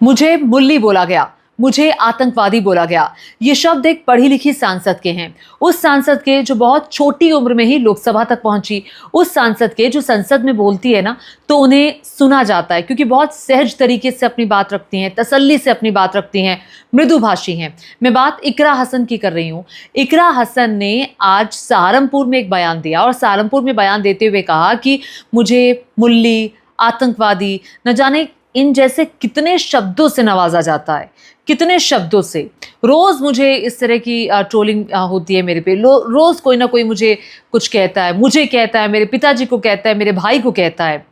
मुझे मुल्ली बोला गया, मुझे आतंकवादी बोला गया। ये शब्द एक पढ़ी लिखी सांसद के हैं, उस सांसद के जो बहुत छोटी उम्र में ही लोकसभा तक पहुंची, उस सांसद के जो संसद में बोलती है ना तो उन्हें सुना जाता है, क्योंकि बहुत सहज तरीके से अपनी बात रखती हैं, तसल्ली से अपनी बात रखती हैं, मृदुभाषी हैं। मैं बात इकरा हसन की कर रही हूँ। इकरा हसन ने आज सहारनपुर में एक बयान दिया और सहारनपुर में बयान देते हुए कहा कि मुझे मुल्ली, आतंकवादी, न जाने इन जैसे कितने शब्दों से नवाजा जाता है, कितने शब्दों से। रोज मुझे इस तरह की ट्रोलिंग होती है मेरे पे, रोज कोई ना कोई मुझे कुछ कहता है, मुझे कहता है, मेरे पिताजी को कहता है, मेरे भाई को कहता है।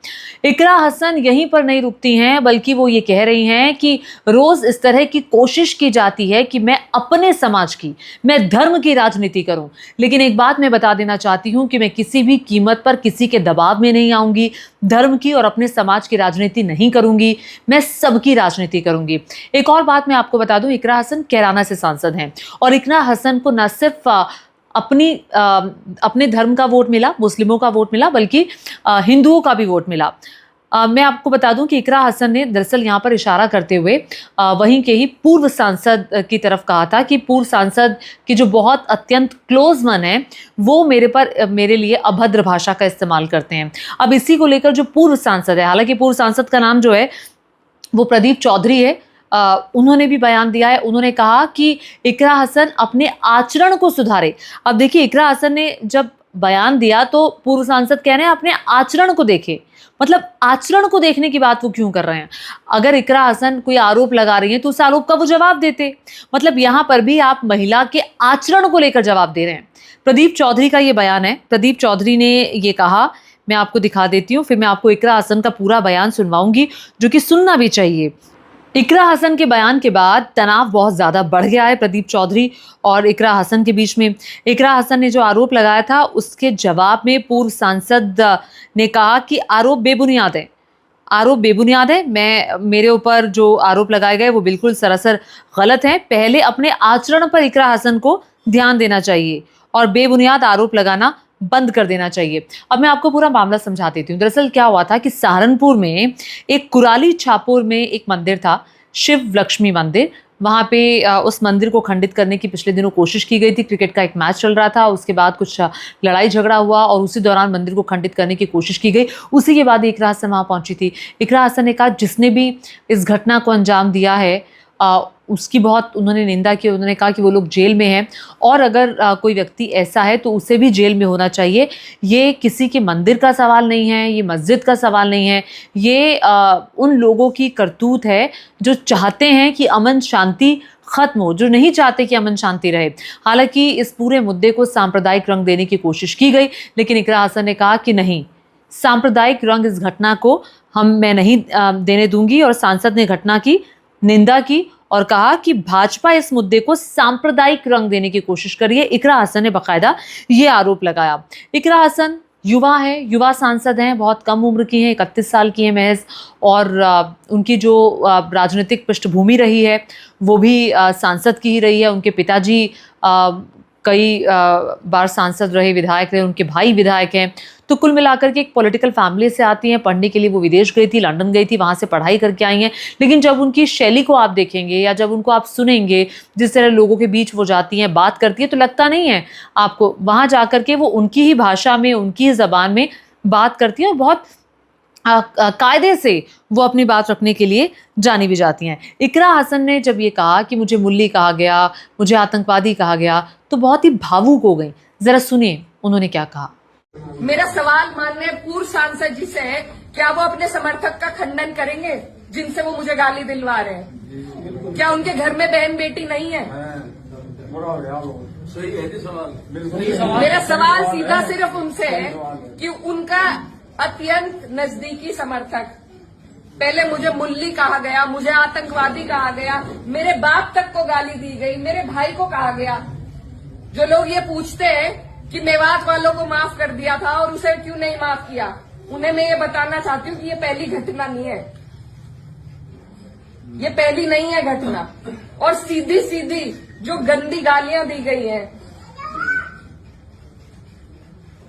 इकरा हसन यहीं पर नहीं रुकती हैं, बल्कि वो ये कह रही हैं कि रोज इस तरह की कोशिश की जाती है कि मैं अपने समाज की, मैं धर्म की राजनीति करूं। लेकिन एक बात मैं बता देना चाहती हूं कि मैं किसी भी कीमत पर किसी के दबाव में नहीं आऊंगी, धर्म की और अपने समाज की राजनीति नहीं करूंगी, मैं सबकी राजनीति करूंगी। एक और बात मैं आपको बता दूं, इकरा हसन कैराना से सांसद हैं और इकरा हसन को न सिर्फ अपने धर्म का वोट मिला, मुस्लिमों का वोट मिला, बल्कि हिंदुओं का भी वोट मिला। मैं आपको बता दूं कि इकरा हसन ने दरअसल यहाँ पर इशारा करते हुए वहीं के ही पूर्व सांसद की तरफ कहा था कि पूर्व सांसद की जो बहुत अत्यंत क्लोज मन है वो मेरे लिए अभद्र भाषा का इस्तेमाल करते हैं। अब इसी को लेकर जो पूर्व सांसद है, हालांकि पूर्व सांसद का नाम जो है वो प्रदीप चौधरी है, उन्होंने भी बयान दिया है। उन्होंने कहा कि इकरा हसन अपने आचरण को सुधारे। अब देखिए, इकरा हसन ने जब बयान दिया तो पूर्व सांसद कह रहे हैं अपने आचरण को देखे, मतलब आचरण को देखने की बात वो क्यों कर रहे हैं? अगर इकरा हसन कोई आरोप लगा रही हैं तो उस आरोप का वो जवाब देते, मतलब यहां पर भी आप महिला के आचरण को लेकर जवाब दे रहे हैं। प्रदीप चौधरी का ये बयान है, प्रदीप चौधरी ने ये कहा, मैं आपको दिखा देती हूँ, फिर मैं आपको इकरा हसन का पूरा बयान सुनवाऊंगी, जो कि सुनना भी चाहिए। इकरा हसन के बयान के बाद तनाव बहुत ज़्यादा बढ़ गया है प्रदीप चौधरी और इकरा हसन के बीच में। इकरा हसन ने जो आरोप लगाया था उसके जवाब में पूर्व सांसद ने कहा कि आरोप बेबुनियाद है, आरोप बेबुनियाद है। मेरे ऊपर जो आरोप लगाए गए वो बिल्कुल सरासर गलत हैं। पहले अपने आचरण पर इकरा हसन को ध्यान देना चाहिए और बेबुनियाद आरोप लगाना बंद कर देना चाहिए। अब मैं आपको पूरा मामला समझा देती हूँ। दरअसल क्या हुआ था कि सहारनपुर में एक कुराली छापुर में एक मंदिर था, शिव लक्ष्मी मंदिर। वहाँ पे उस मंदिर को खंडित करने की पिछले दिनों कोशिश की गई थी। क्रिकेट का एक मैच चल रहा था, उसके बाद कुछ लड़ाई झगड़ा हुआ और उसी दौरान मंदिर को खंडित करने की कोशिश की गई। उसी के बाद इकरा हसन वहाँ पहुँची थी। इकरा हसन ने कहा जिसने भी इस घटना को अंजाम दिया है उसकी बहुत उन्होंने निंदा की। उन्होंने कहा कि वो लोग जेल में हैं और अगर कोई व्यक्ति ऐसा है तो उसे भी जेल में होना चाहिए। ये किसी के मंदिर का सवाल नहीं है, ये मस्जिद का सवाल नहीं है, ये उन लोगों की करतूत है जो चाहते हैं कि अमन शांति खत्म हो, जो नहीं चाहते कि अमन शांति रहे। हालांकि इस पूरे मुद्दे को सांप्रदायिक रंग देने की कोशिश की गई, लेकिन इकरा हसन ने कहा कि नहीं, सांप्रदायिक रंग इस घटना को मैं नहीं देने दूंगी। और सांसद ने घटना की निंदा की और कहा कि भाजपा इस मुद्दे को सांप्रदायिक रंग देने की कोशिश कर रही है। इकरा हसन ने बाकायदा ये आरोप लगाया। इकरा हसन युवा है, युवा सांसद हैं, बहुत कम उम्र की हैं, 31 साल की हैं महज, और उनकी जो राजनीतिक पृष्ठभूमि रही है वो भी सांसद की ही रही है। उनके पिताजी कई बार सांसद रहे, विधायक रहे, उनके भाई विधायक हैं। तो कुल मिलाकर के एक पॉलिटिकल फैमिली से आती हैं। पढ़ने के लिए वो विदेश गई थी, लंदन गई थी, वहाँ से पढ़ाई करके आई हैं। लेकिन जब उनकी शैली को आप देखेंगे या जब उनको आप सुनेंगे, जिस तरह लोगों के बीच वो जाती हैं, बात करती हैं, तो लगता नहीं है आपको वहाँ जा कर के वो उनकी ही भाषा में, उनकी ही ज़बान में बात करती हैं और बहुत कायदे से वो अपनी बात रखने के लिए जानी भी जाती हैं। इकरा हसन ने जब ये कहा कि मुझे मुल्ली कहा गया, मुझे आतंकवादी कहा गया, तो बहुत ही भावुक हो गई। जरा सुनिए उन्होंने क्या कहा। मेरा सवाल माननीय पूर्व सांसद जी से है, क्या वो अपने समर्थक का खंडन करेंगे जिनसे वो मुझे गाली दिलवा रहे हैं? क्या उनके घर में बहन बेटी नहीं है? मेरा सवाल सीधा सिर्फ उनसे है कि उनका अत्यंत नजदीकी समर्थक, पहले मुझे मुल्ली कहा गया, मुझे आतंकवादी कहा गया, मेरे बाप तक को गाली दी गई, मेरे भाई को कहा गया। जो लोग ये पूछते हैं कि मेवात वालों को माफ कर दिया था और उसे क्यों नहीं माफ किया, उन्हें मैं ये बताना चाहती हूँ कि ये पहली घटना नहीं है, ये पहली नहीं है घटना। और सीधी सीधी जो गंदी गालियां दी गई हैं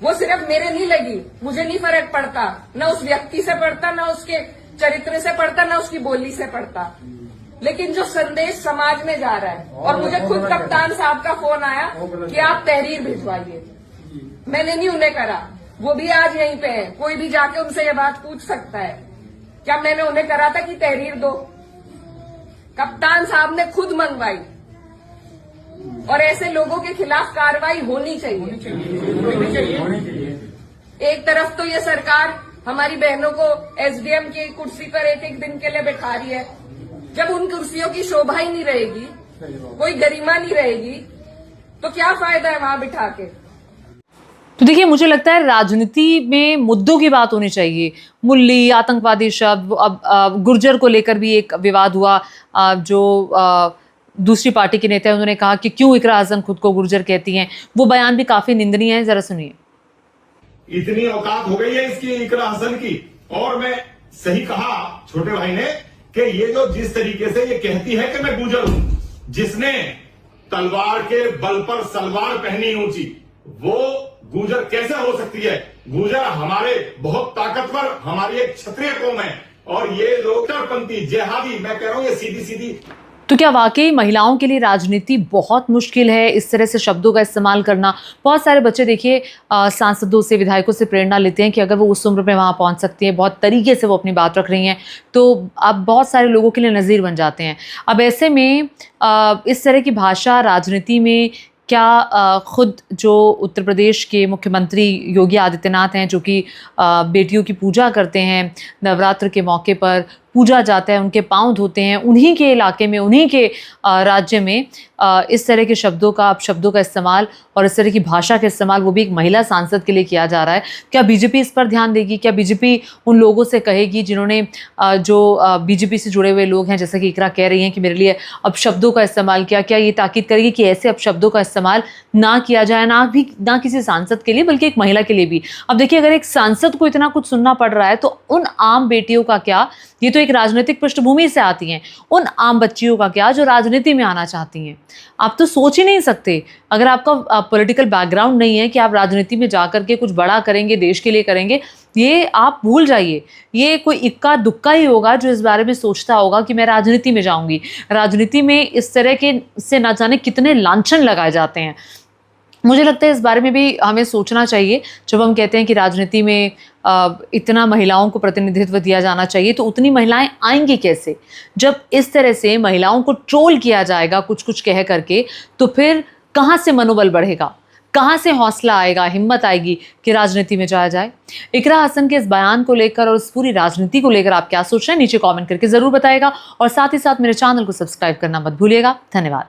वो सिर्फ मेरे नहीं लगी, मुझे नहीं फर्क पड़ता, न उस व्यक्ति से पड़ता, न उसके चरित्र से पढ़ता ना उसकी बोली से पढ़ता। लेकिन जो संदेश समाज में जा रहा है, और मुझे खुद कप्तान साहब का फोन आया कि आप तहरीर भिजवाइए, मैंने नहीं उन्हें करा, वो भी आज यहीं पे है, कोई भी जाके उनसे ये बात पूछ सकता है, क्या मैंने उन्हें करा था कि तहरीर दो? कप्तान साहब ने खुद मंगवाई। और ऐसे लोगों के खिलाफ कार्रवाई होनी चाहिए। एक तरफ तो ये सरकार हमारी बहनों को एसडीएम की कुर्सी पर एक एक दिन के लिए बैठा रही है, जब उन कुर्सियों की शोभा ही नहीं रहेगी, कोई गरिमा नहीं रहेगी, तो क्या फायदा है वहां बिठा के? तो देखिए, मुझे लगता है राजनीति में मुद्दों की बात होनी चाहिए। मुल्ली, आतंकवादी शब्द, अब गुर्जर को लेकर भी एक विवाद हुआ। जो दूसरी पार्टी के नेता हैं उन्होंने कहा कि क्यों इकरा हसन खुद को गुर्जर कहती हैं, वो बयान भी काफी निंदनीय है। जरा सुनिए। इतनी औकात हो गई है इसकी इकरा हसन की, और मैं सही कहा छोटे भाई ने कि ये जो जिस तरीके से ये कहती है कि मैं गुर्जर हूं, जिसने तलवार के बल पर सलवार पहनी ऊंची, वो गुर्जर कैसे हो सकती है? गुर्जर हमारे बहुत ताकतवर, हमारी एक क्षत्रिय कौम है, और ये लोग कट्टरपंथी जिहादी, मैं कह रहा हूं ये सीधी सीधी। तो क्या वाकई महिलाओं के लिए राजनीति बहुत मुश्किल है, इस तरह से शब्दों का इस्तेमाल करना? बहुत सारे बच्चे देखिए सांसदों से, विधायकों से प्रेरणा लेते हैं कि अगर वो उस उम्र में वहाँ पहुँच सकती हैं, बहुत तरीके से वो अपनी बात रख रही हैं, तो अब बहुत सारे लोगों के लिए नज़ीर बन जाते हैं। अब ऐसे में इस तरह की भाषा राजनीति में क्या खुद जो उत्तर प्रदेश के मुख्यमंत्री योगी आदित्यनाथ हैं, जो कि बेटियों की पूजा करते हैं, नवरात्र के मौके पर पूजा जाता है, उनके पांव धोते हैं, उन्हीं के इलाके में, उन्हीं के राज्य में इस तरह के शब्दों का इस्तेमाल और इस तरह की भाषा का इस्तेमाल, वो भी एक महिला सांसद के लिए किया जा रहा है। क्या बीजेपी इस पर ध्यान देगी? क्या बीजेपी उन लोगों से कहेगी जिन्होंने जो बीजेपी से जुड़े हुए लोग हैं, जैसे कि इकरा कह रही हैं कि मेरे लिए अब शब्दों का इस्तेमाल किया, क्या ये ताकीद करेगी कि ऐसे अब शब्दों का इस्तेमाल ना किया जाए, ना किसी सांसद के लिए बल्कि एक महिला के लिए भी? अब देखिए, अगर एक सांसद को इतना कुछ सुनना पड़ रहा है तो उन आम बेटियों का क्या? ये तो एक राजनीतिक पृष्ठभूमि से आती हैं, उन आम बच्चियों का क्या जो राजनीति में आना चाहती हैं? आप तो सोच ही नहीं सकते, अगर आपका पॉलिटिकल बैकग्राउंड नहीं है कि आप राजनीति में जाकर के कुछ बड़ा करेंगे, देश के लिए करेंगे, ये आप भूल जाइए। ये कोई इक्का दुक्का ही होगा जो इस बारे में सोचता होगा कि मैं राजनीति में जाऊंगी। राजनीति में इस तरह के से ना जाने कितने लांछन लगाए जाते हैं। मुझे लगता है इस बारे में भी हमें सोचना चाहिए। जब हम कहते हैं कि राजनीति में इतना महिलाओं को प्रतिनिधित्व दिया जाना चाहिए, तो उतनी महिलाएं आएंगी कैसे? जब इस तरह से महिलाओं को ट्रोल किया जाएगा कुछ कुछ कह करके, तो फिर कहाँ से मनोबल बढ़ेगा, कहाँ से हौसला आएगा, हिम्मत आएगी कि राजनीति में जाया जाए? इकरा हसन के इस बयान को लेकर और इस पूरी राजनीति को लेकर आप क्या सोच रहे हैं, नीचे कमेंट करके ज़रूर बताइएगा, और साथ ही साथ मेरे चैनल को सब्सक्राइब करना मत भूलिएगा। धन्यवाद।